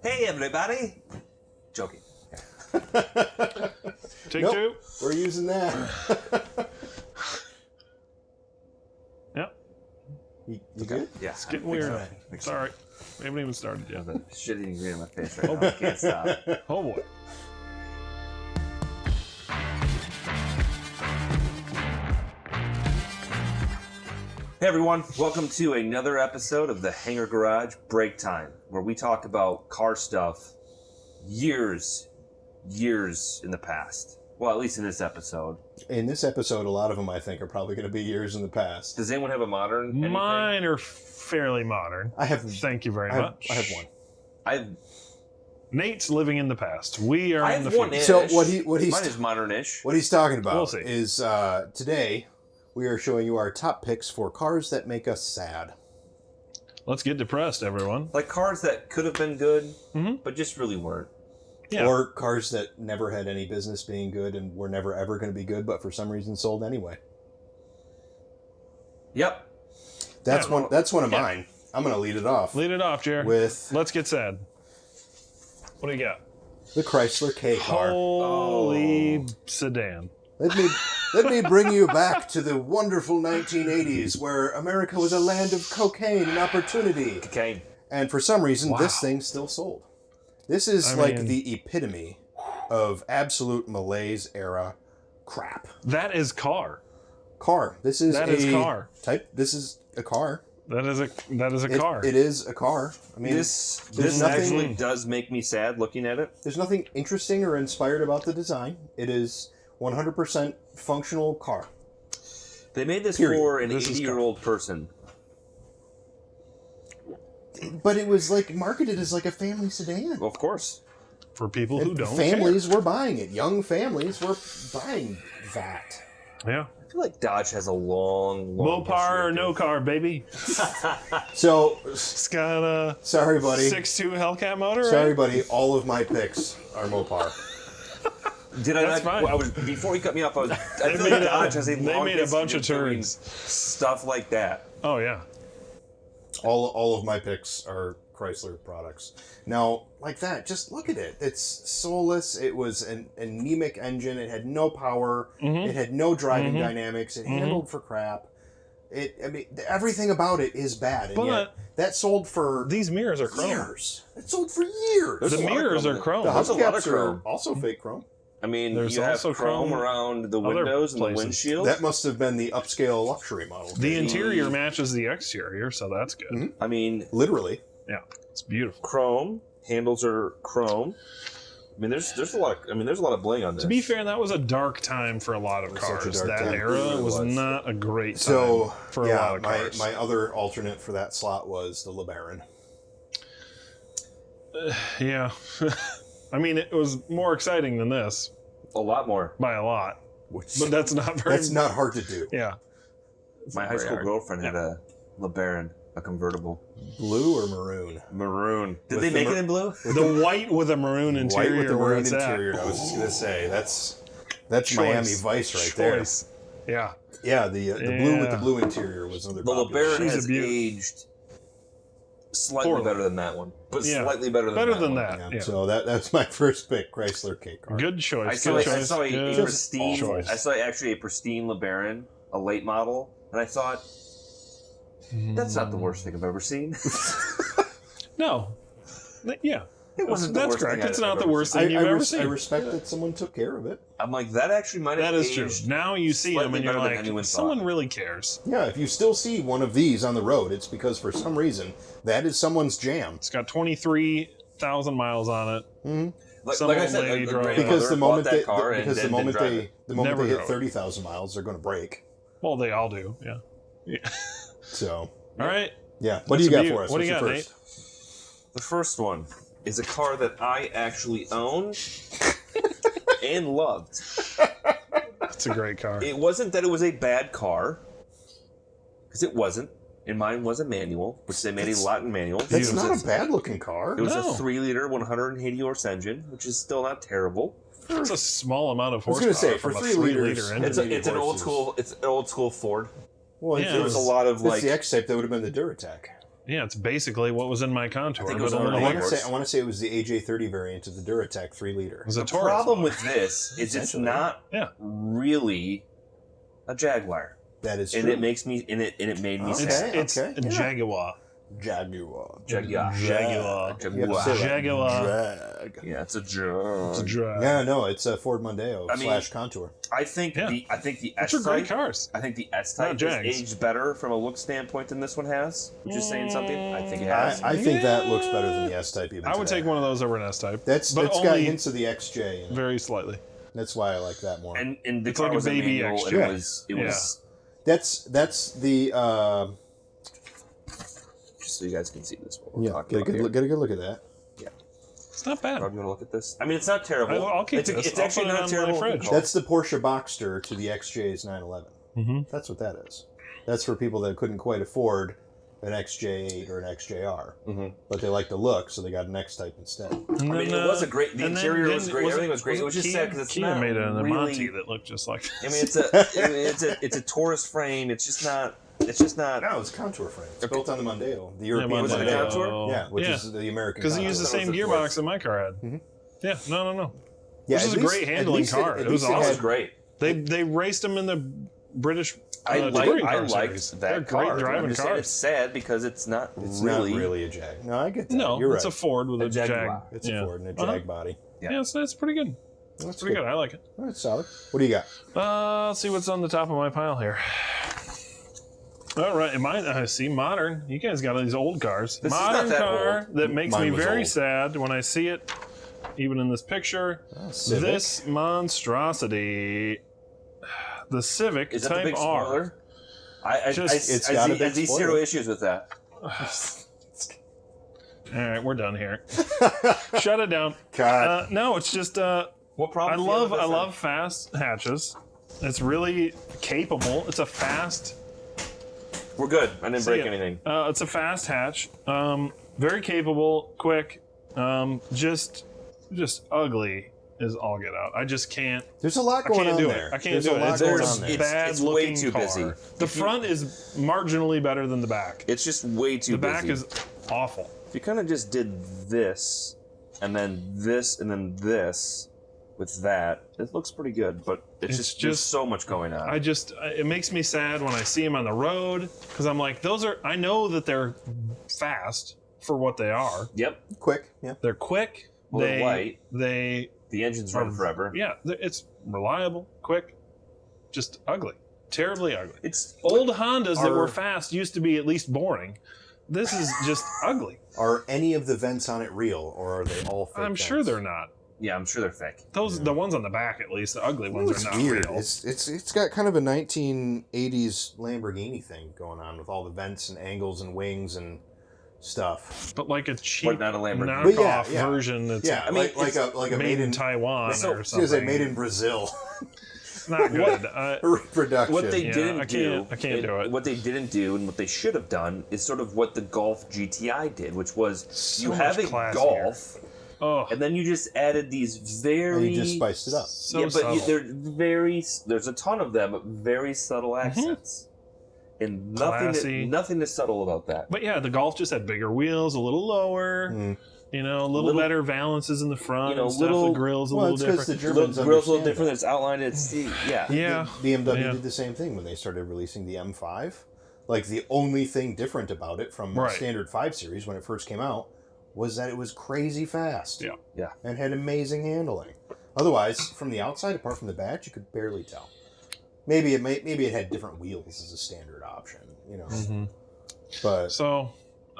Hey, everybody. Joking. Take Nope, two. we're using that. Yep. You good? Yeah. It's getting weird. Alright. It's all right. We haven't even started yet. The shit-eating grin on my face right now. I can't stop. Oh boy. Hey, everyone. Welcome to another episode of the Hangar Garage Breaktime, where we talk about car stuff years in the past. Well, at least in this episode. In this episode, a lot of them, I think, are probably going to be years in the past. Does anyone have a modern anything? Mine are fairly modern. I have. Thank you very I have, much. I have one. Nate's living in the past. We are I in the have one future. ish. So what he's Mine is modern-ish. what he's talking about We'll see. is today we are showing you our top picks for cars that make us sad. Let's get depressed, everyone. Like cars that could have been good, Mhm. but just really weren't. Yeah. Or cars that never had any business being good and were never ever going to be good, but for some reason sold anyway. Yep. That's Yeah. one. That's one of Yeah. mine. I'm going to lead it off Lead it off, Jer. with Let's get sad. What do you got? the Chrysler K car. Holy sedan. Let me bring you back to the wonderful 1980s, where America was a land of cocaine and opportunity. Cocaine. And for some reason, Wow. this thing still sold. This is I like mean- the epitome of absolute malaise era crap. That is car. Car. This is That a is car. type. This is a car. That is a car. It is a car. I mean, This there's nothing. actually does make me sad looking at it. There's nothing interesting or inspired about the design. It is 100% functional car. They made this Period. for an This is 80-year-old person. But it was like marketed as like a family sedan. Well, of course. For people who And don't families were buying it. Young families were buying that. care. Yeah. I feel like Dodge has a long Mopar history or of no car, baby. So, It's got a sorry, buddy. 6.2 Hellcat motor, Sorry, right? buddy. All of my picks are Mopar. Did I That's not? fine. Well, before he cut me off, I They feel made like a- Dodge has a they long made a history bunch of doing turns. stuff like that. Oh, yeah. All of my picks are Chrysler products. Now, like that, just look at it. It's soulless. It was an anemic engine. It had no power. Mhm. It had no driving Mhm. dynamics. It handled for crap. Everything about it is bad. And But yet, that sold for These mirrors are chrome. years. It sold for years. There's The a lot of mirrors chrome are in it. chrome. The There's a lot of hubcaps are chrome. also fake chrome. I mean, There's you have also chrome chrome around the other windows and the places. windshield. That must have been the upscale luxury model. The interior matches the exterior, so that's good. Mhm. I mean, Literally. Yeah, it's beautiful. chrome handles are chrome. I mean, there's a lot of bling on this. To be fair, that was a dark time for a lot of It was such a cars. dark That time. era It really was was. not a great time So, for a yeah, lot of cars. my other alternate for that slot was the LeBaron. Yeah. I mean, it was more exciting than this a lot more. by a lot, Which but that's not very. that's not hard to do. Yeah. My high school girlfriend had a LeBaron, a convertible, Blue or maroon? maroon. Did With they the make mar- it in blue? The white with a maroon interior. White with the where maroon it's interior. At. I was just gonna say that's Choice. Miami Vice right Choice. Yeah. there. Yeah, the blue with the Yeah. blue interior was another. The popular. LeBaron She's a has beaut. aged slightly Poorly. better than that one, but Yeah. slightly better than Better that than one. that. Yeah, Yeah. So that's my first pick, Chrysler K car. Good choice. I saw, good I choice. saw a good pristine. choice. I saw actually a pristine LeBaron, a late model, and I thought that's not the worst thing I've ever seen. No. Yeah. It wasn't the That's worst correct. thing It's I've not the ever worst seen. thing you've ever I seen. respect that someone took care of it. I'm like, that actually might have That is true. aged Now you see them slightly and you're better than anyone like, thought. someone really cares. Yeah, if you still see one of these on the road, it's because for some reason that is someone's jam. It's got 23,000 miles on it. Like, Some like I old said, lady a drove it. grandmother Because the bought moment that they car and because the then moment drive they it. the moment Never they hit drove it. 30,000 miles, they're going to break. Well, they all do. Yeah. So All right. yeah, what That's do you a got beaut. for us? What do you What's got, your Nate? first? The first one is a car that I actually own and loved. It's a great car. It wasn't that it was a bad car, because it wasn't. And mine was a manual, which they made a lot in manuals. That's It was not a- a bad looking car. It was No. a 3-liter, 180 horse engine, which is still not terrible. It's a small amount of I was horsepower gonna say, for from a 3 3 liters, liter engine. It's an old horses. school. It's an old school Ford. Well, Yeah, There was a lot of If it's like. the X-Type, that would have been the Duratec. Yeah, it's basically what was in my Contour. I think it was but a on little the worse. I want to say it was the AJ30 variant of the Duratec 3-liter. It was a The Taurus. problem with this is it's Essentially. not really a Jaguar. That is true. And it makes me and it made me Okay. sad. It's a yeah. Jaguar. Jaguar. Jaguar. Jaguar. You have to say that. Jaguar. Drag. Yeah, it's a drug. It's a drag. Yeah, no, it's a Ford Mondeo I mean, / Contour. I think Yeah. the Which are great S-Type. cars. I think the Not S-Type has Jags. aged better from a look standpoint than this one has. Which is saying something. I think it has. I think that looks better than the S-Type even I would today. take one of those over an S-Type. That's but got only hints of the XJ in it. very slightly. That's why I like that more. and the It's car like a was baby manual, and XJ. it was That's the just so you guys can see this. What we're yeah. talking Get a about here. good look at that. It's not bad. Rob, you want to look at this? I mean, it's not terrible. I'll keep it's, this. It's I'll actually put it not on my terrible. fridge. That's the Porsche Boxster to the XJ's 911. Mm-hmm. That's what that is. That's for people that couldn't quite afford an XJ8 or an XJR, but they like the look, so they got an X-Type instead. I mean, it was a great. The interior was great. Everything was great. It was just sad because it's Kia not made an really. Amante that looked just like I this. mean, it's a Taurus frame. It's just not. It's just not. No, it's Contour frame. It's built on the Mondeo, the Yeah, European Was it a Mondeo. Contour? Yeah, which is the American. Because he Contour. used the That was same the gearbox Taurus. that my car had. Yeah, no. Yeah, This is at a great least- handling at least car. at It was least That awesome. was great. They raced them in the British I touring car liked series. that They're car. great driving I'm just saying cars. it's sad because it's not It's really. not really a Jag. No, I get that. No, You're it's right. a Ford with A a Jag. Jaguar. It's yeah. a Ford and a Jag body. Yeah, it's pretty good. That's Pretty good. I like it. That's solid. What do you got? Let's see what's on the top of my pile here. All right, mine. I see modern. You guys got all these old cars. This is modern not that car old. that makes Mine me was very old. sad when I see it, even in this picture. Civic? This monstrosity, the Civic Is that the Type big R. spoiler? I It's got a big see spoiler. zero issues with that. All right, we're done here. Shut it down. God. No, it's just What problem? I do you have with this love fast hatches. It's really capable. It's a fast. thing? We're good. I didn't break Yeah. anything. It's a fast hatch. Very capable, quick. Just ugly is all get out. I just can't. There's a lot I going can't on do there. it. I can't There's do a it. lot It's, going it's on there. It's bad way looking too car. busy. The front is marginally better than the back. It's just way too The busy. back is awful. If you kind of just did this, and then this, and then this, with that, it looks pretty good. But it's just there's so much going on. It makes me sad when I see them on the road because I'm like, I know that they're fast for what they are. Yep. Quick. Yeah. They're quick. Well, they're light. They The engine's run forever. Yeah, it's reliable, quick, just ugly, terribly ugly. It's Old Hondas that Are- were fast used to be at least boring. This is just ugly. Are any of the vents on it real, or are they all fake? I'm sure vents? they're not. Yeah, I'm sure they're fake. The ones on the back, at least, the ugly ones It's are not weird. real. It's got kind of a 1980s Lamborghini thing going on with all the vents and angles and wings and stuff. But like a cheap But not a Lamborghini. But knockoff yeah. version that's Yeah, I mean, like a made in Taiwan So- or As soon as something. they made in Brazil. It's not good. Reproduction. What they Yeah, didn't I do, can't do it. What they didn't do, and what they should have done, is sort of what the Golf GTI did, which was So you have a much classier. Golf, Oh, and then you just added these very. and you just spiced it up. so yeah, but subtle. they're very. There's a ton of them, but very subtle accents, and Classy. nothing is subtle about that. But yeah, the Golf just had bigger wheels, a little lower. Mm. You know, a little better valances in the front. You know, and stuff. little- the grill's a Well, little it's because different. the Germans The grill's a little understand different. that. It's outlined. It's yeah. Yeah, BMW Yeah. did the same thing when they started releasing the M5. Like the only thing different about it from Right. the standard 5 Series when it first came out was that it was crazy fast. Yeah. Yeah. And had amazing handling. Otherwise, from the outside, apart from the badge, you could barely tell. Maybe it had different wheels as a standard option, you know. Mhm. But So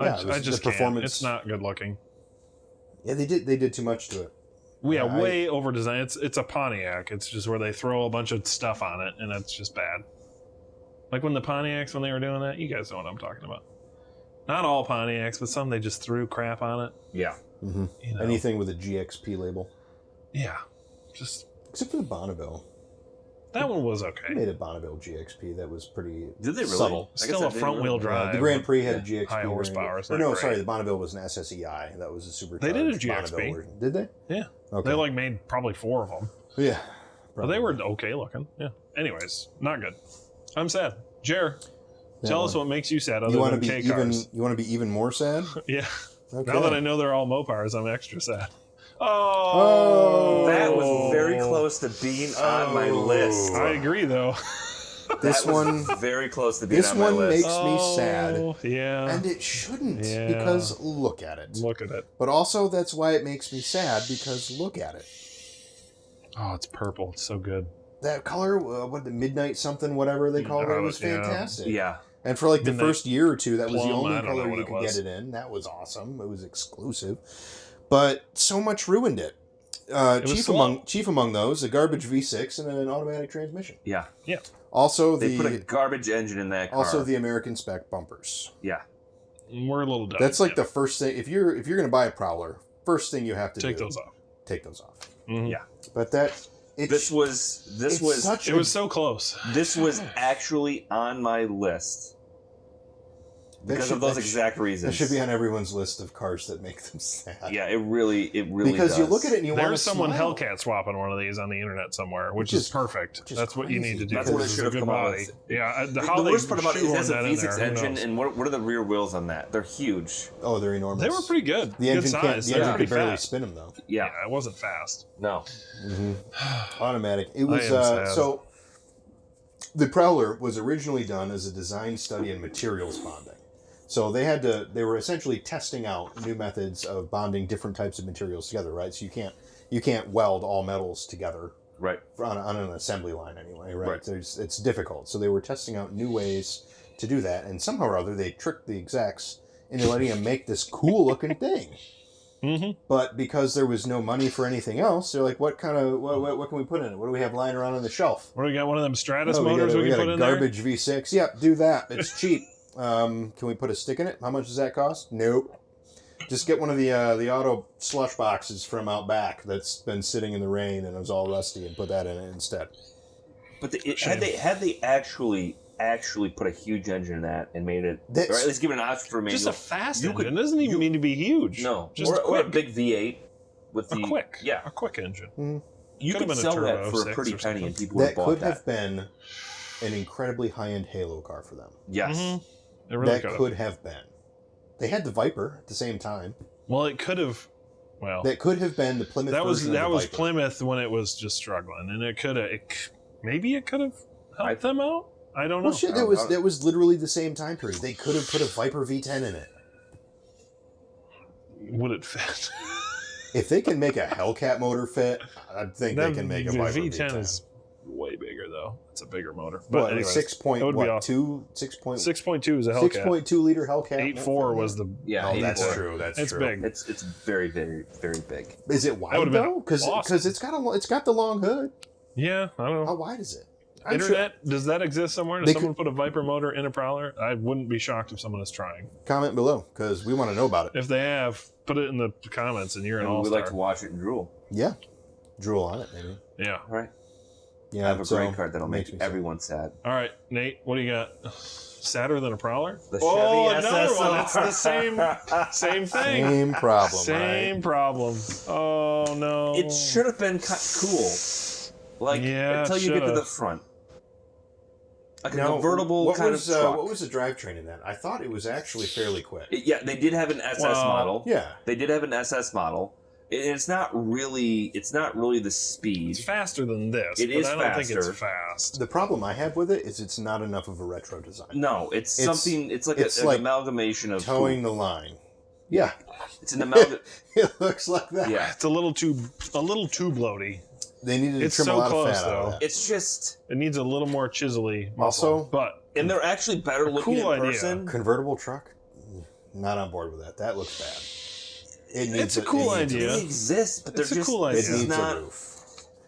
Yeah, it was I just the can't. performance- It's not good looking. yeah, they did too much to it. Yeah, I- way over designed. It's a Pontiac. It's just where they throw a bunch of stuff on it, and it's just bad. Like when the Pontiacs, when they were doing that, you guys know what I'm talking about. Not all Pontiacs, but some they just threw crap on it. Yeah. Mm-hmm. You know? Anything with a GXP label, Yeah, just except for the Bonneville. that one was They okay. made a Bonneville GXP that was pretty Did they really? subtle. I guess Still I a didn't front wheel really- drive. The Grand Prix had Yeah. a GXP. High horsepower, variant. it's Or not no, great. sorry, the Bonneville was an SSEI. That was a supercharged They did a GXP. Bonneville version. Did they? Yeah, Okay. they like made probably 4 of them, yeah. but they were okay looking. Yeah. Anyways, not good. I'm sad. Jer, Tell us what makes you sad other You want to than be K cars. You want to be even more sad? Yeah. Okay. Now that I know they're all Mopars, I'm extra sad. Oh. That was very close to being on my list. I agree, though. This That was one, very close to being this on my one list. makes me sad, Yeah. and it shouldn't Yeah. because look at it. Look at it. But also, that's why it makes me sad because look at it. Oh, it's purple. It's so good. That color, what the midnight something, whatever they called it, was Yeah. fantastic. Yeah. And for like the Midnight first year or two, that was the Plum, only I don't know color what you it could was. get it in. That was awesome. It was exclusive, but so much ruined it. Chief among those, a garbage V6 and an automatic transmission. Yeah. Yeah. Also, They put a garbage engine in that car. also the American spec bumpers. Yeah. We're a little dumb. That's like the first thing. If you're going to buy a Prowler, first thing you have to Take do those off. take those off. Mhm. Yeah. But This was It was so close. this was actually on my list because of those exact That reasons. should be on everyone's list of cars that make them sad. Yeah, it really Because does. you look at it and you want to There's someone smile. Hellcat swapping one of these on the internet somewhere, which Which is is- perfect. which is That's what you crazy. need to do. That's what it This is should a have good come out body. with. Yeah, The how they worst part about it is it has a shoehorned that in V6 there, who engine, knows? and what are the rear wheels on that? They're huge. Oh, they're enormous. They were pretty good. The good engine size. can't. The They were engine pretty could barely fast. spin them though. Yeah. Yeah, it wasn't fast. No. Automatic. It was am sad. so. The Prowler was originally done as a design study in materials bonding. So they were essentially testing out new methods of bonding different types of materials together, right? So you can't weld all metals together Right. on an assembly line anyway, right? Right. It's difficult. So they were testing out new ways to do that, and somehow or other they tricked the execs into letting them make this cool looking thing. Mm-hmm. But because there was no money for anything else, they're like, what can we put in it? What do we have lying around on the shelf? What do we got? One of them Stratus Oh, motors we we can got put a in there? garbage V6. Yep, do that. It's cheap. Can we put a stick in it? How much does that cost? Nope. Just get one of the auto slush boxes from out back that's been sitting in the rain and it was all rusty and put that in it instead. But had they actually put a huge engine in that and made it, or at least given an option for a manual. Just a fast You engine. could- It doesn't even mean to be huge. No, Just or a quick. big V8 with the A quick engine. You Could've could been a sell that Turbo for a 6 pretty or penny, and something. people would have That bought could that. have been an incredibly high-end Halo car for them. Yes. It really That could have. could have been. They had the Viper at the same time. Well, it could have. Well, That could have been the Plymouth that was version of the Viper. Plymouth when it was just struggling, and it could have. Maybe it could have helped them out. I don't know. Well, shit, that was literally the same time period. They could have put a Viper V10 in it. Would it fit? If they can make a Hellcat motor fit, I think they can make a Viper V10 V10. is way bigger though. It's a bigger motor. But But anyways, 6.2 is a Hellcat. 6.2 liter Hellcat. 8.4 was the. Yeah, Oh, that's 84. true. That's It's true. big. It's very, very, very big. Is it That wide would've been though? Because awesome. it's got the long hood. Yeah, I don't How know. wide is it? I'm sure- Internet, does that exist somewhere? Does They someone put a Viper motor in a Prowler? I wouldn't be shocked if someone is trying. Comment below because we want to know about it. If they have, put it in the comments, and you're an And all we'd star. like to watch it and drool. Yeah, drool on it maybe. Yeah. All right. Yeah, I have a so, great card that'll makes make me sad. everyone sad. All right, Nate, what do you got? Sadder than a Prowler? The Oh, Chevy another SSR. one. It's the same thing. Same problem. Same right? problem. Oh no. It should have been cool. Like Yeah, until it you get to should've. the front. Like a Now, convertible what kind was, of truck. What was the drivetrain in that? I thought it was actually fairly quick. Yeah, they did have an SS Well, model. Yeah. They did have an SS model. It's not really the speed. It's faster than this. It but is I don't think it's faster. fast. The problem I have with it is it's not enough of a retro design. No, it's something. It's like it's an like amalgamation of Towing the line. Yeah. It's an amalgam. It looks like that. Yeah, It's a little too bloaty. They needed to It's trim so a lot close, of fat out though. of that. it's just, It needs a little more chiselly muscle. Also- but and they're actually better looking cool in idea. person. Convertible truck? Not on board with that. That looks bad. It needs It's a cool it needs idea. They exist, but they're It's a just. cool It idea. It's needs not. a roof.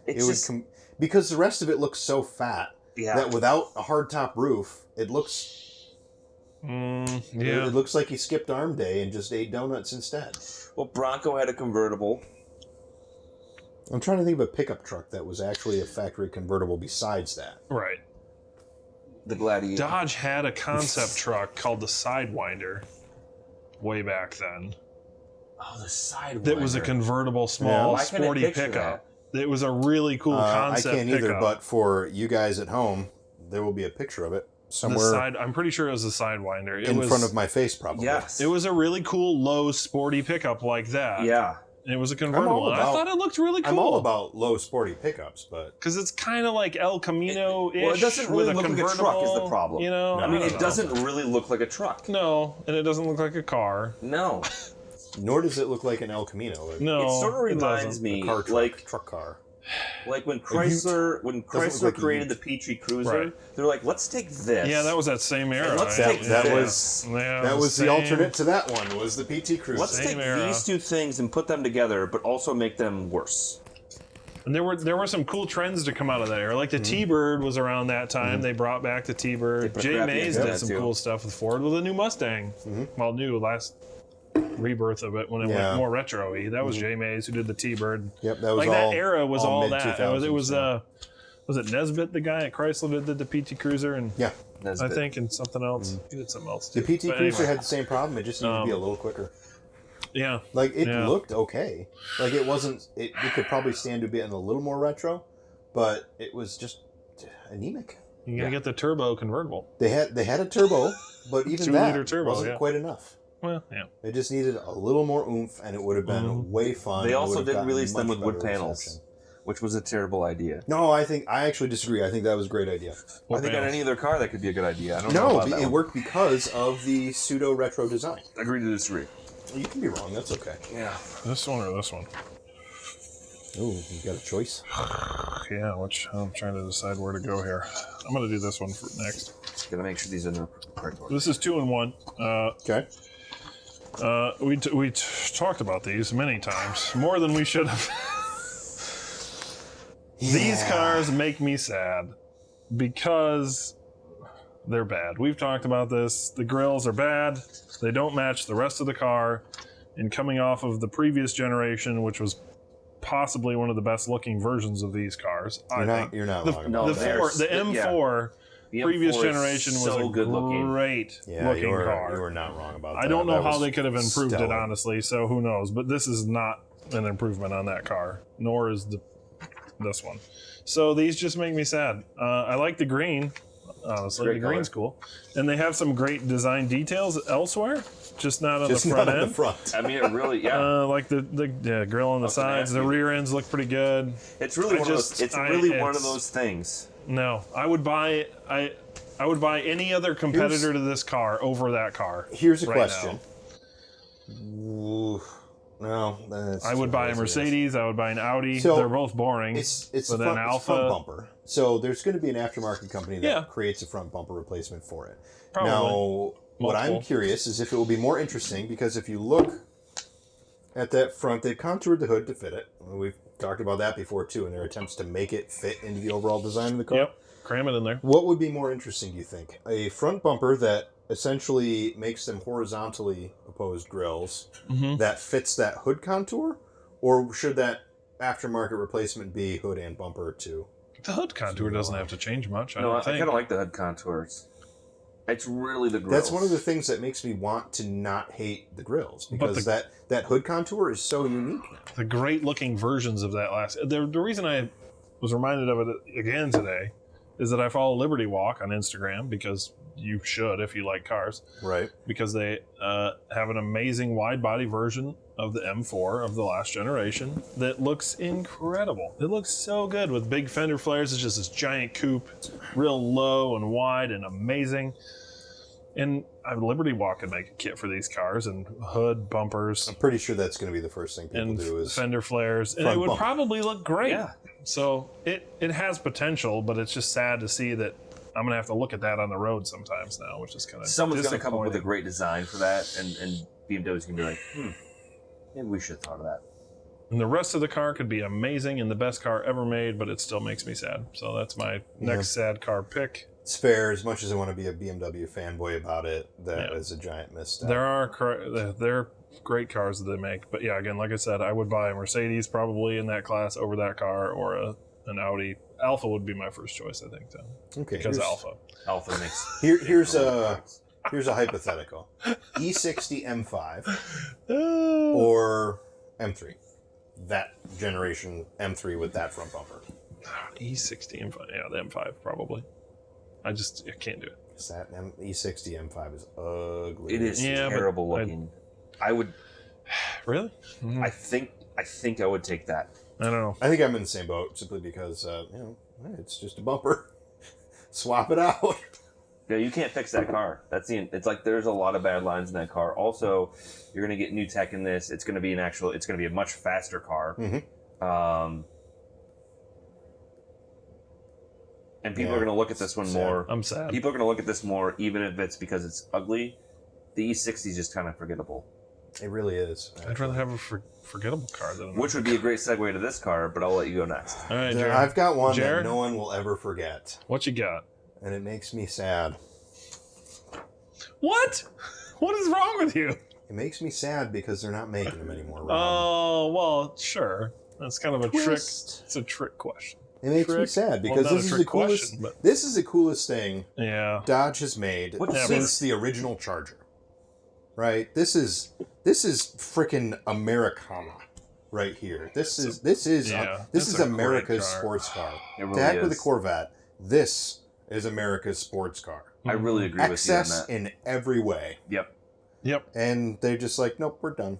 It's It would just. because the rest of it looks so fat Yeah. that without a hardtop roof, it looks yeah. it looks like he skipped arm day and just ate donuts instead. Well, Bronco had a convertible. I'm trying to think of a pickup truck that was actually a factory convertible besides that. Right. The Gladiator. Dodge had a concept truck called the Sidewinder way back then. Oh, the Sidewinder. That was a convertible, small, Why can't I sporty picture pickup. It was a really cool I concept can't either, pickup. but for you guys at home, there will be a picture of it. somewhere I'm pretty sure it was a Sidewinder. in front of my face, probably. Yes. It was a really cool, low, sporty pickup like that. Yeah. And it was a convertible. And I thought it looked really cool. I'm all about low, sporty pickups, but because it's kind of like El Camino-ish. Well, it doesn't really look like a truck is the problem. You know, I mean, it doesn't really look like a truck. No, and it doesn't look like a car. No. nor does it look like an El Camino. No, It sort of reminds me, truck car. Like when Chrysler created the Petrie Cruiser, they're like, let's take this. Yeah, that was that same era. Let's take that this. was the alternate to that one. Was the PT Cruiser? Let's take these two things and put them together, but also make them worse. And there were some cool trends to come out of that era. Like the T-Bird was around that time. They brought back the T-Bird. Jay Mays did some cool stuff with Ford with a new Mustang. Well, new last rebirth of it when it went more retro-y. That was Jay Mays who did the T-Bird. Yep, that was like all, that era was all that. It was yeah. Was it Nesbitt, the guy at Chrysler that did the PT Cruiser, and Nesbitt. I think, and something else. He did something else too. The PT But Cruiser anyway. had the same problem. It just needed to be a little quicker. Yeah. Like it looked okay. Like it wasn't. It could probably stand to be in a little more retro, but it was just anemic. You gotta get the turbo convertible. They had a turbo, but even 2-liter turbo wasn't quite enough. Well, yeah. It just needed a little more oomph, and it would have been way fun. They It also would have didn't gotten release them much with wood better panels, reception. which was a terrible idea. No, I actually disagree. I think that was a great idea. I think on any other car that could be a good idea. I don't know No, about that it one. worked because of the pseudo retro design. Agree to disagree. You can be wrong. That's okay. Yeah. This one or this one? Oh, you got a choice? Yeah, which I'm trying to decide where to go here. I'm gonna do this one for next. Gotta make sure these are in the correct order. This is 2 and 1. Okay. We talked about these many times, more than we should have. These cars make me sad because they're bad. We've talked about this. The grills are bad. They don't match the rest of the car. And coming off of the previous generation, which was possibly one of the best looking versions of these cars, You're not wrong about the that. M4 The previous M4 is generation was so a good looking. great Yeah, looking you car. were not wrong about that. I don't know That how was they could have improved it, stellar. honestly, so who knows. But this is not an improvement on that car, nor is this one. So these just make me sad. I like the green, honestly. Great The green's color. cool. And they have some great design details elsewhere, just not on the front not on end. the front. I mean, it really, Like the grill on the sides. The rear ends look pretty good. It's really one of those things. No, I would buy any other competitor to this car over that car. Here's a right question. now. Ooh, no, that's I would buy a Mercedes. I would buy an Audi. So, They're both boring. It's but a then front, Alpha, it's front bumper. So there's going to be an aftermarket company that Yeah. creates a front bumper replacement for it. Probably. Now, what I'm Multiple. curious is if it will be more interesting, because if you look at that front, they've contoured the hood to fit it. We've talked about that before too, in their attempts to make it fit into the overall design of the car. Yep, cram it in there. What would be more interesting, do you think? A front bumper that essentially makes them horizontally opposed grills that fits that hood contour? Or should that aftermarket replacement be hood and bumper too? The hood contour doesn't have to change much. I No, I don't think. kind of like the hood contours. It's really the grills. That's one of the things that makes me want to not hate the grills, because that hood contour is so unique now. The great looking versions of that last. The reason I was reminded of it again today is that I follow Liberty Walk on Instagram, because you should if you like cars. Right. Because they have an amazing wide body version of the M4 of the last generation that looks incredible. It looks so good with big fender flares. It's just this giant coupe, real low and wide and amazing. And Liberty Walk could make a kit for these cars, and hood, bumpers, I'm pretty sure that's going to be the first thing people and do is fender flares, and front it would bumper. probably look great. Yeah. So it has potential, but it's just sad to see that I'm gonna have to look at that on the road sometimes now, which is kind of Someone's going to come up with a great design for that, and BMW's going to be like, maybe we should have thought of that. And the rest of the car could be amazing and the best car ever made, but it still makes me sad. So that's my next sad car pick. it's fair. As much as I want to be a BMW fanboy about it, that is a giant misstep. There are great cars that they make, but yeah, again, like I said, I would buy a Mercedes probably in that class over that car, or an Audi. Alpha would be my first choice, I think, though. Okay, Because Alpha. Alpha makes... Here's a hypothetical: E60 M5 or M3. That generation M3 with that front bumper. E60 M5. Yeah, the M5 probably. I can't do it. That E60 M5 is ugly. It is terrible looking. I would. Really? Mm-hmm. I think I would take that. I don't know. I think I'm in the same boat simply because it's just a bumper. Swap it out. Yeah, you can't fix that car. It's like there's a lot of bad lines in that car. Also, you're gonna get new tech in this. It's gonna be a much faster car. Mm-hmm. And people are gonna look at this one more. I'm sad. People are gonna look at this more, even if it's because it's ugly. The E60 is just kind of forgettable. It really is. I'd rather have a forgettable car than Which would be a great segue to this car, but I'll let you go next. All right, Jared. I've got one Jared? that no one will ever forget, What you got? and it makes me sad. What? What is wrong with you? It makes me sad because they're not making them anymore, Rob. Oh, well, sure. That's kind of a trick. Twist. It's a trick question. It makes me Trick. sad Well, because not a this is trick the coolest. question, but- This is the coolest thing Yeah. Dodge has made What's since the original Charger. Right? This is freaking Americana right here. This is it's a great America's car. sports car. It really Back with is. the Corvette, this is America's sports car. I really agree with you on Excess that. in every way. Yep. And they're just like, nope, we're done.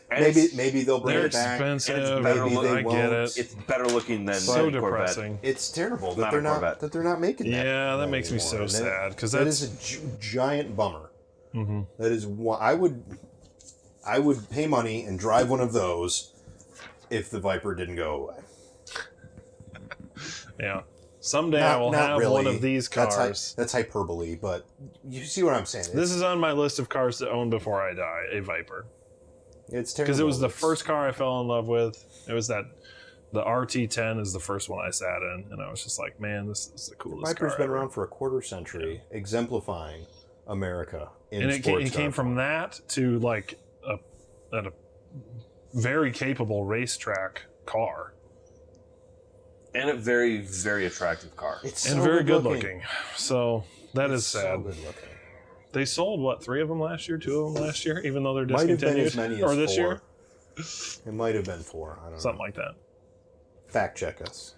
And Maybe they'll bring They're it back. expensive. and it's better Maybe look- they I get won't. it. it's better looking than So the Corvette. depressing. It's terrible Not that a they're Corvette. not making that. Yeah, that makes me anymore. so And sad because that that's. is a giant bummer. Mm-hmm. That is why I would pay money and drive one of those if the Viper didn't go away. Yeah. Someday I will have one of these cars. That's hyperbole, but you see what I'm saying. This is on my list of cars to own before I die. A Viper. It's terrible. Because it was the first car I fell in love with. It was the RT10 is the first one I sat in, and I was just like, man, this is the coolest Viper's car been ever. around for a quarter century, exemplifying America in And it sports came car from form. that to like a very capable racetrack car. And a very, very attractive car. It's And so very good looking. looking. So that is It's so sad. good looking. They sold, what, 3 of them last year? 2 of them last year? Even though they're Might have been discontinued? as many as or this 4. year? It might have been 4. I don't Something know. like that. Fact check us.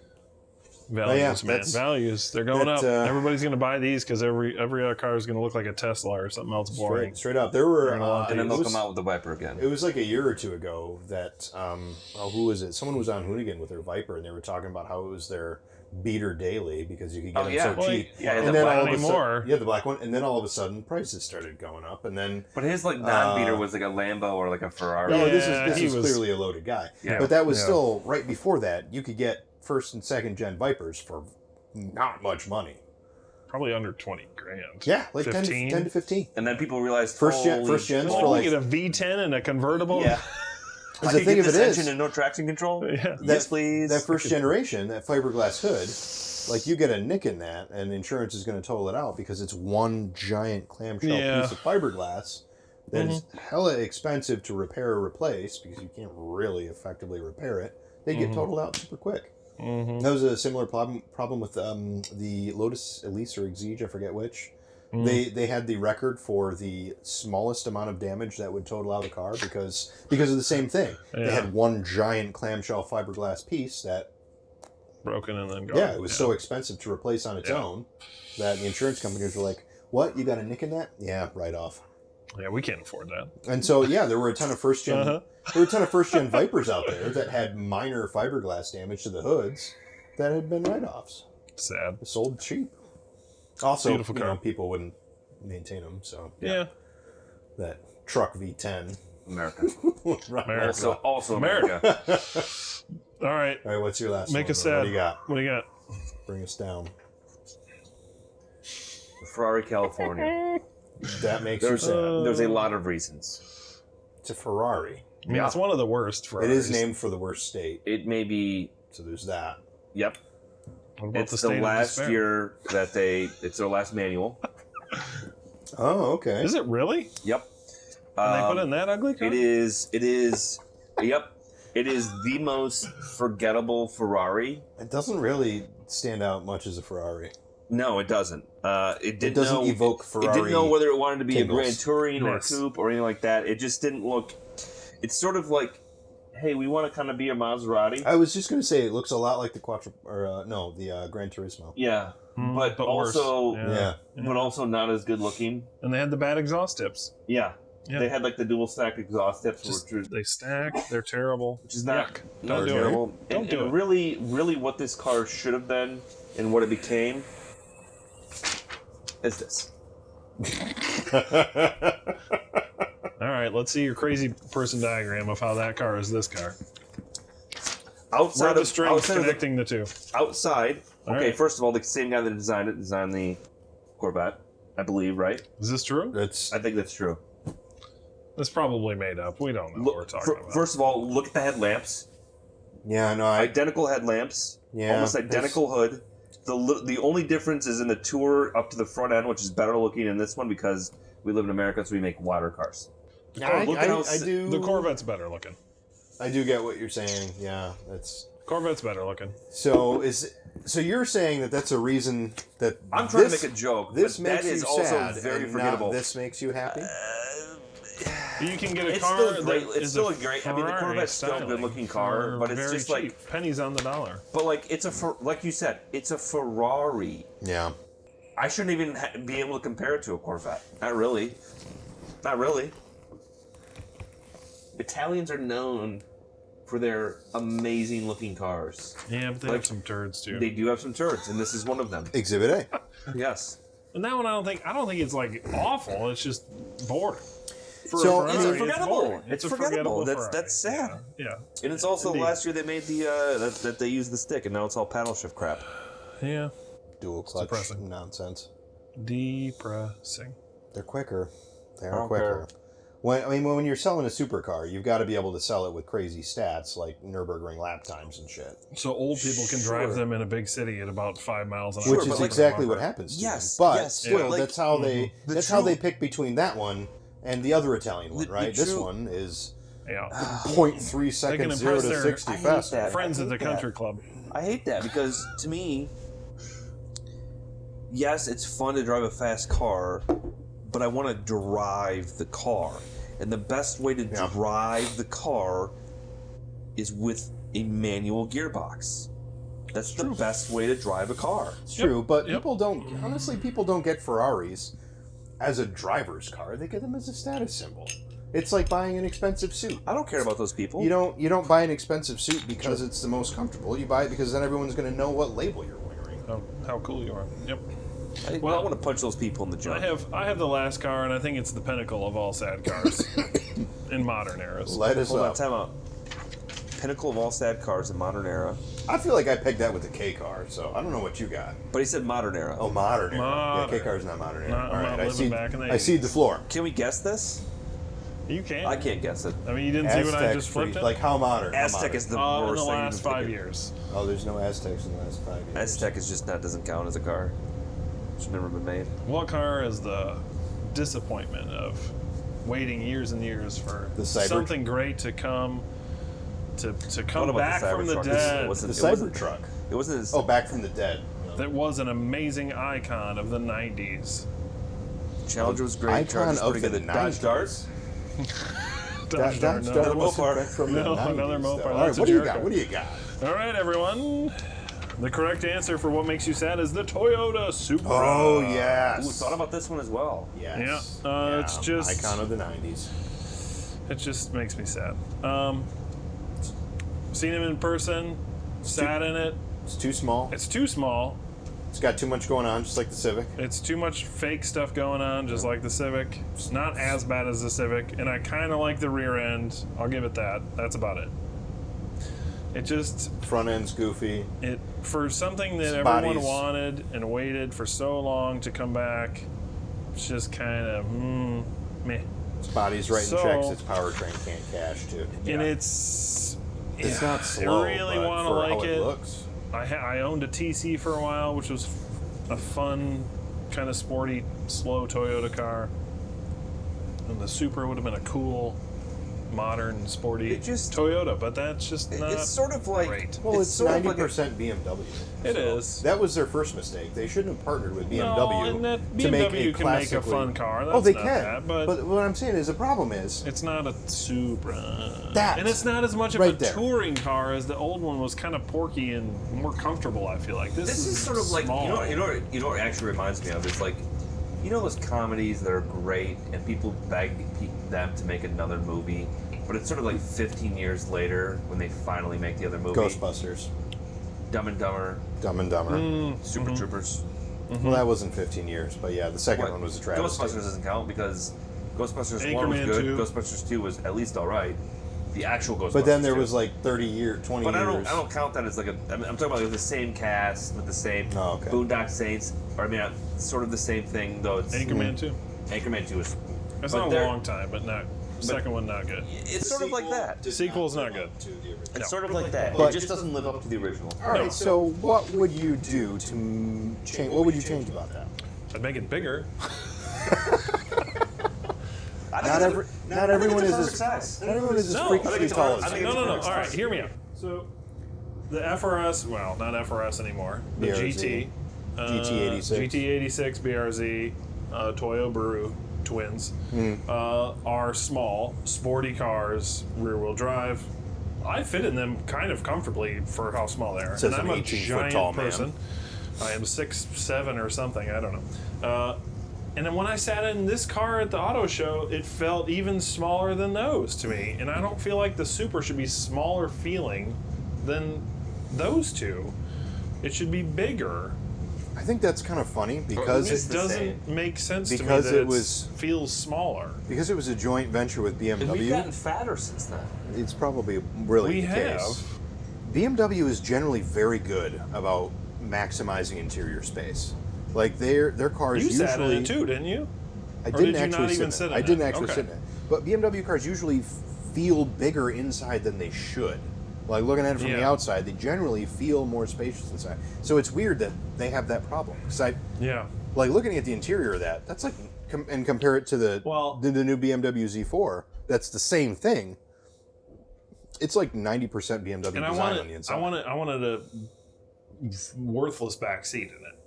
Values, yeah, man. that's- Values. They're going up. that, Everybody's going to buy these because every other car is going to look like a Tesla or something else boring. Straight up. There were. They're gonna want And then it they'll was- come out with the Viper again. It was like a year or two ago that who was it? Someone was on Hoonigan with their Viper, and they were talking about how it was their beater daily because you could get Oh, them yeah. so Well, cheap. yeah, and the then black all of a anymore. sudden, yeah, the black one, and then all of a sudden prices started going up, and then But his like non-beater was like a Lambo or like a Ferrari. no, Yeah, this he is was- clearly a loaded guy. Yeah. But that was Yeah. still right before that. You could get first and second gen Vipers for not much money. Probably under 20 grand. Yeah, like 10 15? to 15. And then people realized First gens Well, for you like get a V10 and a convertible. Yeah. Because I the could thing get of it this is, engine and no traction control. Yeah. Yes, please. that first generation, that fiberglass hood, like you get a nick in that, and insurance is going to total it out because it's one giant clamshell Yeah. piece of fiberglass that is hella expensive to repair or replace because you can't really effectively repair it. They get totaled out super quick. Mm-hmm. That was a similar problem with the Lotus Elise or Exige, I forget which. They had the record for the smallest amount of damage that would total out a car because of the same thing. They Yeah. had one giant clamshell fiberglass piece that Broken and then gone. yeah, it was so expensive to replace on its Yeah. own that the insurance companies were like, "What? You got a nick in that? Yeah, right off." Yeah, we can't afford that. And so yeah, there were a ton of first gen Uh-huh. there were a ton of first gen Vipers out there that had minor fiberglass damage to the hoods that had been write-offs. Sad. Sold cheap. Also, Beautiful car. people wouldn't maintain them, so Yeah. that truck V10. America. Right. America. Also America. All right. All right, what's your last Make one? us sad. What do you got? What do you got? Bring us down. Ferrari, California. That makes you There's sad. there's a lot of reasons. It's a Ferrari. I mean, it's one of the worst for It is named for the worst state, It may be. so there's that. Yep. What about It's the the state of last despair? year that it's their last manual. Oh, okay. Is it really? Yep. And they put it in that ugly car? It is. Yep. It is the most forgettable Ferrari. It doesn't really stand out much as a Ferrari. No, it doesn't. It doesn't evoke Ferrari. It didn't know whether it wanted to be tingles. a Grand Touring or a Yes. coupe or anything like that. It just didn't look. It's sort of like hey, we want to kind of be a Maserati. I was just going to say it looks a lot like the Gran Turismo. Yeah, but worse. also Yeah. but also not as good looking. And they had the bad exhaust tips. Yeah. Yeah. They had like the dual stacked exhaust tips, They stack. They're terrible. which is not, Yuck. not Don't do it. terrible. Don't do it. Really, really, what this car should have been and what it became is this. All right, let's see your crazy person diagram of how that car is this car. Outside Where are the of strings outside of the connecting the two? outside. All Okay, right. first of all, the same guy that designed the Corvette, I believe, right? Is this true? That's I think that's true. That's probably made up. We don't know what we're talking about. First of all, look at the headlamps. yeah. No, Identical headlamps. Yeah, Almost identical hood. The only difference is in the Tour up to the front end, which is better looking in this one because we live in America, so we make water cars. I do. The Corvette's better looking. I do get what you're saying. Yeah, that's. Corvette's better looking. So you're saying that that's a reason that I'm trying to make a joke. This but makes that is you also sad, very and forgettable. not this makes you happy. You can get a It's car. still great. that It's is still a great. I mean, the Ferrari Corvette's still a styling good-looking car, for but it's very just cheap. like, pennies on the dollar. but like it's like you said, it's a Ferrari. Yeah. I shouldn't even be able to compare it to a Corvette. Not really. Not really. Italians are known for their amazing-looking cars. Yeah, but they Like, have some turds too. They do have some turds, and this is one of them. Exhibit A. Yes. And that one, I don't think it's like awful. It's just boring. So, a I It's mean, Ferrari, forgettable. boring. It's a forgettable. Ferrari. That's sad. Yeah. And it's also Indeed. last year they made the that they used the stick, and now it's all paddle shift crap. Yeah. Dual clutch depressing. nonsense. Depressing. They're quicker. They I are don't quicker. care. When you're selling a supercar, you've got to be able to sell it with crazy stats like Nürburgring lap times and shit. So old people can drive Sure. them in a big city at about 5 miles an hour. Sure, Which but is like- exactly what happens to Yes, them. But yes, still, but like- that's how they The that's how true- they pick between that one and the other Italian one, The right? This true- one is Yeah. 0.3 seconds 0 impress to their- 60 I hate faster. that. Friends I at the hate country that. club. I hate that because to me, yes, it's fun to drive a fast car, but I want to drive the car. And the best way to Yeah. drive the car is with a manual gearbox. That's the best way to drive a car. It's true, but Yep. people don't get Ferraris as a driver's car. They get them as a status symbol. It's like buying an expensive suit. I don't care about those people. You don't buy an expensive suit because it's the most comfortable. You buy it because then everyone's going to know what label you're wearing. How cool you are. Yep. I Well, want to punch those people in the junk. I have the last car, and I think it's the pinnacle of all sad cars in modern eras. Light us Hold on, up. time out. Pinnacle of all sad cars in modern era. I feel like I pegged that with the K car, so I don't know what you got. But he said modern era. Oh, modern era. Modern. Yeah, K car's not modern era. Not- I'm All not right, I living see. back in the I cede the floor. Can we guess this? You can. I can't guess it. I mean, you didn't see what I Aztec just flipped free- it? Like how modern? How Aztec modern? is the in worst the thing last to 5 think. years. Oh, there's no Aztecs in the last 5 years. Aztec is just doesn't count as a car. It's never been made. What car is the disappointment of waiting years and years for The Cyber- something great to come to What come about back from the Cybertruck? dead? It wasn't- The it wasn't- Cybertruck. It wasn't as Oh, back from the dead. That was an amazing icon of the 90s. Challenger was great. Icon Charger's of pretty the good. Dodge 90s. Dart. Dodge Dart, no. Dart Mopar. wasn't back from the No, 90s, another though. Mopar. All right, That's a what do you Jericho. got? What do you got? All right, everyone. The correct answer for what makes you sad is the Toyota Supra. Oh, yes. Ooh, thought about this one as well. Yes. Yeah, it's just- icon of the 90s. It just makes me sad. Seen him in person, sat in it. It's too small. It's too small. It's got too much going on, just like the Civic. It's too much fake stuff going on, just like the Civic. It's not as bad as the Civic, and I kind of like the rear end. I'll give it that. That's about it. It just Front end's goofy. for something that Bodies. everyone wanted and waited for so long to come back. It's just kind of meh. Its body's writing So- checks. Its powertrain can't cash too. And it's not slow. I really but want to for like how it. looks. I owned a TC for a while, which was a fun, kind of sporty, slow Toyota car. And the Supra would have been a cool modern, sporty It just- Toyota, but that's just not It's sort of like great. Well, it's sort of like 90% BMW. It is. That was their first mistake. They shouldn't have partnered with BMW No, and that to make BMW a can make a classically- fun car. That's Oh, they not can. that, but what I'm saying is the problem is it's not a Supra. That. And it's not as much of Right a there. touring car as the old one was. Kind of porky and more comfortable. I feel like this This is sort of like small. you know what it actually reminds me of is like those comedies that are great and people beg them to make another movie, but it's sort of like 15 years later when they finally make the other movie. Ghostbusters, Dumb and Dumber, Dumb and Dumber. Super Troopers. Well, that wasn't 15 years, but yeah, the second What? one was a travesty. Ghostbusters doesn't count because Ghostbusters 1 was Anchorman good. 2. Ghostbusters 2 was at least all right. The actual Ghostbusters. But then there 2. was like 20 But I years. don't count that as like I'm talking about like the same cast with the same Oh, okay. Boondock Saints. Or I mean, sort of the same thing though. It's Anchorman 2. Anchorman 2 is. It's but not a they're- long time, but not. Second one not good. It's sort of like that. did Sequel's live not up good. to the original. It's sort of like that. But- It just doesn't live up to the original. All right, No. so what would you do to change? What would you change about that? I'd make it bigger. Not everyone is as size. not everyone is as No, freakishly I think it's tall hard. I as think you. it's No. perfect All right, size. hear me out. So, the FRS, well, not FRS anymore. The BRZ. GT. GT86. GT86 BRZ, Toyo Baru twins are small, sporty cars, rear-wheel drive. I fit in them kind of comfortably for how small they are. Says and I'm an a 18-foot giant tall man. person. I am 6'7" or something. I don't know. And then when I sat in this car at the auto show, it felt even smaller than those to me. And I don't feel like the Super should be smaller feeling than those two. It should be bigger. I think that's kind of funny because It's It the doesn't make sense Because to me that it feels smaller. because it was a joint venture with And we've BMW. gotten fatter since then. It's probably really We the have. case. BMW is generally very good about maximizing interior space. Like their cars You usually. sat in it too, didn't you? I Or didn't did you actually not even sit sit in in it. I it? didn't actually Okay. sit in it. But BMW cars usually feel bigger inside than they should. Like looking at it from the Yeah. outside, they generally feel more spacious inside. So it's weird that they have that problem. Because Yeah. like looking at the interior of that, that's like, and compare it to the new BMW Z4. That's the same thing. It's like 90% BMW And I design wanted, on the inside. I wanted a worthless back seat in it,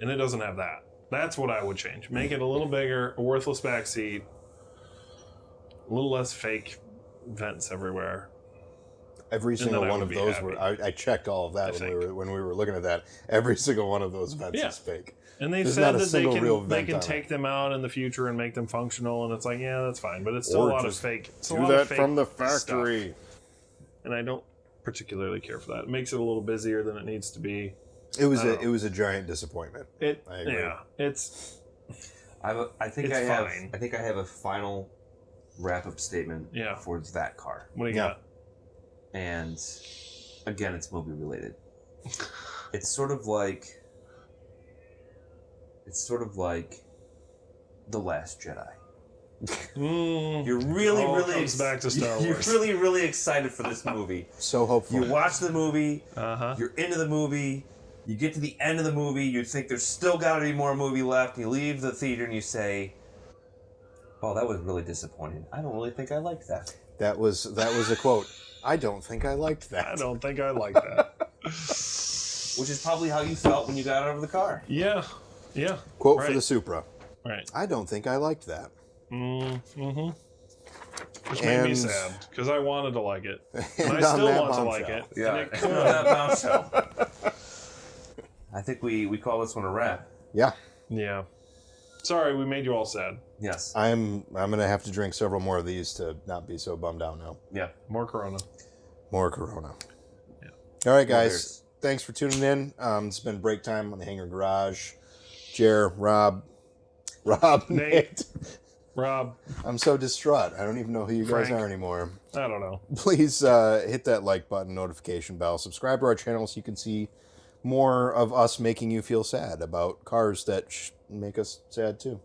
and it doesn't have that. That's what I would change. Make it a little bigger, a worthless back seat, a little less fake vents everywhere. Every single then I one would of be those happy. were. I checked all of that I when we were looking at that. Every single one of those vents Yeah. is fake. And they There's said not a that single real they vent can on it. take them out in the future and make them functional, and it's like, yeah, that's fine, but it's still Or a lot of just fake. It's a Do lot that of fake from the stuff. factory. And I don't particularly care for that. It makes it a little busier than it needs to be. It was I don't know. it was a giant disappointment. I agree. Yeah, it's I think It's I have. fine. I think I have a final wrap-up statement Yeah. for that car, what do you Yeah. got? and again, it's movie related. It's sort of like The Last Jedi. You're really, All really comes back to Star You're Wars. really, really excited for this movie. So hopeful. You watch the movie. Uh-huh. You're into the movie. You get to the end of the movie. You think there's still got to be more movie left. You leave the theater and you say, "Oh, that was really disappointing. I don't really think I liked that." That was a quote. I don't think I liked that. I don't think I like that. Which is probably how you felt when you got out of the car. Yeah. Quote for Right. the Supra. Right. I don't think I liked that. Mm-hmm. Which made me And- sad because I wanted to like it, And and I on still that want to like bombshell. it. Yeah, And it that bombshell. I think we call this one a wrap. Yeah. yeah. Sorry, we made you all sad. Yes. I'm gonna have to drink several more of these to not be so bummed out now. Yeah. More Corona. More Corona. Yeah. All right, guys. Cheers. Thanks for tuning in. It's been break time on the Hangar Garage. Jer, Rob, Nate. Rob. I'm so distraught. I don't even know who you guys Frank. are anymore. I don't know. Please hit that like button, notification bell, subscribe to our channel so you can see more of us making you feel sad about cars that make us sad too.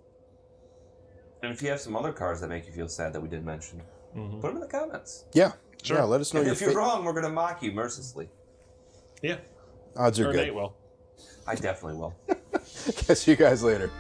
And if you have some other cars that make you feel sad that we didn't mention, put them in the comments. Yeah. Sure. Yeah, let us know And your if you're wrong, we're going to mock you mercilessly. Yeah. odds are Or good. Nate will. I definitely will. Catch you guys later.